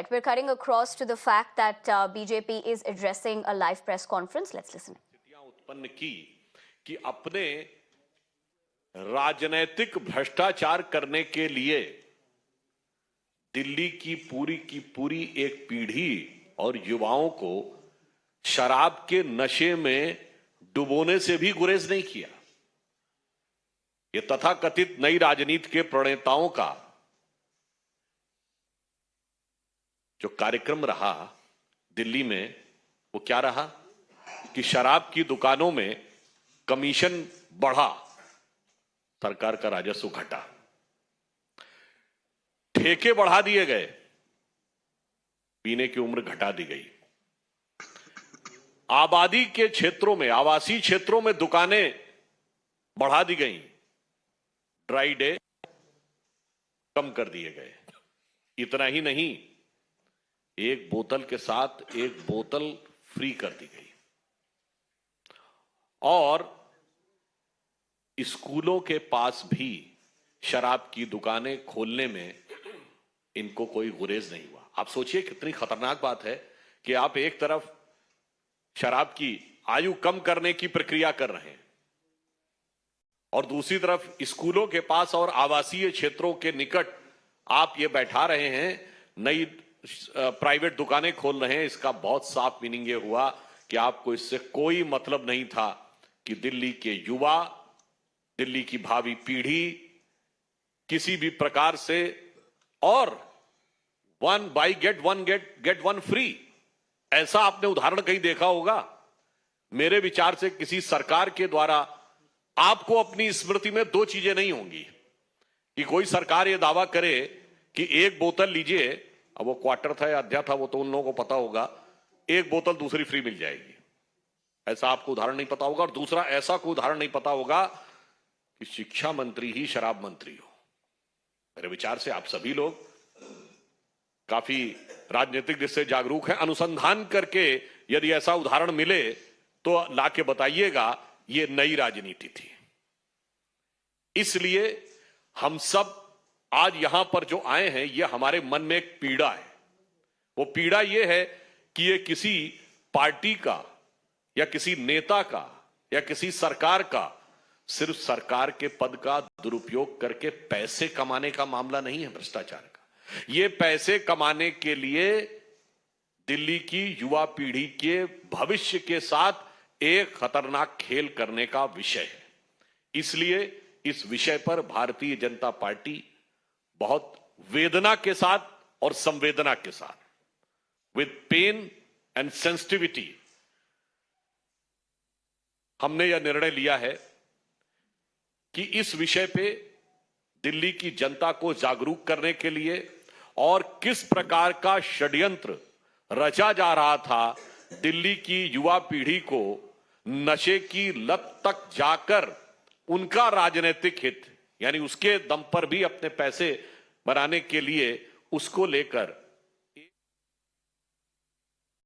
right, we're cutting across to the fact that BJP is addressing a live press conference. Let's listen. उत्पन्न की कि अपने राजनीतिक भ्रष्टाचार करने के लिए दिल्ली की पूरी एक पीढ़ी और युवाओं को शराब के नशे में डुबोने से भी गुरेज नहीं किया। ये तथाकथित नई राजनीति के प्रणेताओं का जो कार्यक्रम रहा दिल्ली में, वो क्या रहा कि शराब की दुकानों में कमीशन बढ़ा, सरकार का राजस्व घटा, ठेके बढ़ा दिए गए, पीने की उम्र घटा दी गई, आबादी के क्षेत्रों में, आवासीय क्षेत्रों में दुकानें बढ़ा दी गई, ड्राई डे कम कर दिए गए। इतना ही नहीं, एक बोतल के साथ एक बोतल फ्री कर दी गई और स्कूलों के पास भी शराब की दुकानें खोलने में इनको कोई गुरेज नहीं हुआ। आप सोचिए कितनी खतरनाक बात है कि आप एक तरफ शराब की आयु कम करने की प्रक्रिया कर रहे हैं और दूसरी तरफ स्कूलों के पास और आवासीय क्षेत्रों के निकट आप ये बैठा रहे हैं, नई प्राइवेट दुकानें खोल रहे हैं। इसका बहुत साफ मीनिंग ये हुआ कि आपको इससे कोई मतलब नहीं था कि दिल्ली के युवा, दिल्ली की भावी पीढ़ी किसी भी प्रकार से, और one by get one free, ऐसा आपने उदाहरण कहीं देखा होगा? मेरे विचार से किसी सरकार के द्वारा आपको अपनी स्मृति में दो चीजें नहीं होंगी कि कोई सरकार यह दावा करे कि एक बोतल लीजिए, अब वो क्वार्टर था या अध्या था वो तो उन लोगों को पता होगा, एक बोतल दूसरी फ्री मिल जाएगी। ऐसा आपको उदाहरण नहीं पता होगा। और दूसरा ऐसा कोई उदाहरण नहीं पता होगा कि शिक्षा मंत्री ही शराब मंत्री हो। मेरे विचार से आप सभी लोग काफी राजनीतिक दृष्टि से जागरूक हैं। अनुसंधान करके यदि ऐसा उदाहरण मिले तो लाके बताइएगा, ये नई राजनीति थी। इसलिए हम सब आज यहां पर जो आए हैं, ये हमारे मन में एक पीड़ा है। वो पीड़ा ये है कि ये किसी पार्टी का या किसी नेता का या किसी सरकार का सिर्फ सरकार के पद का दुरुपयोग करके पैसे कमाने का मामला नहीं है भ्रष्टाचार का। ये पैसे कमाने के लिए दिल्ली की युवा पीढ़ी के भविष्य के साथ एक खतरनाक खेल करने का विषय है। इसलिए इस विषय पर भारतीय जनता पार्टी बहुत वेदना के साथ और संवेदना के साथ, विद पेन एंड सेंसिटिविटी, हमने यह निर्णय लिया है कि इस विषय पे दिल्ली की जनता को जागरूक करने के लिए और किस प्रकार का षड्यंत्र रचा जा रहा था दिल्ली की युवा पीढ़ी को नशे की लत तक जाकर उनका राजनीतिक हित, यानी उसके दम पर भी अपने पैसे बनाने के लिए, उसको लेकर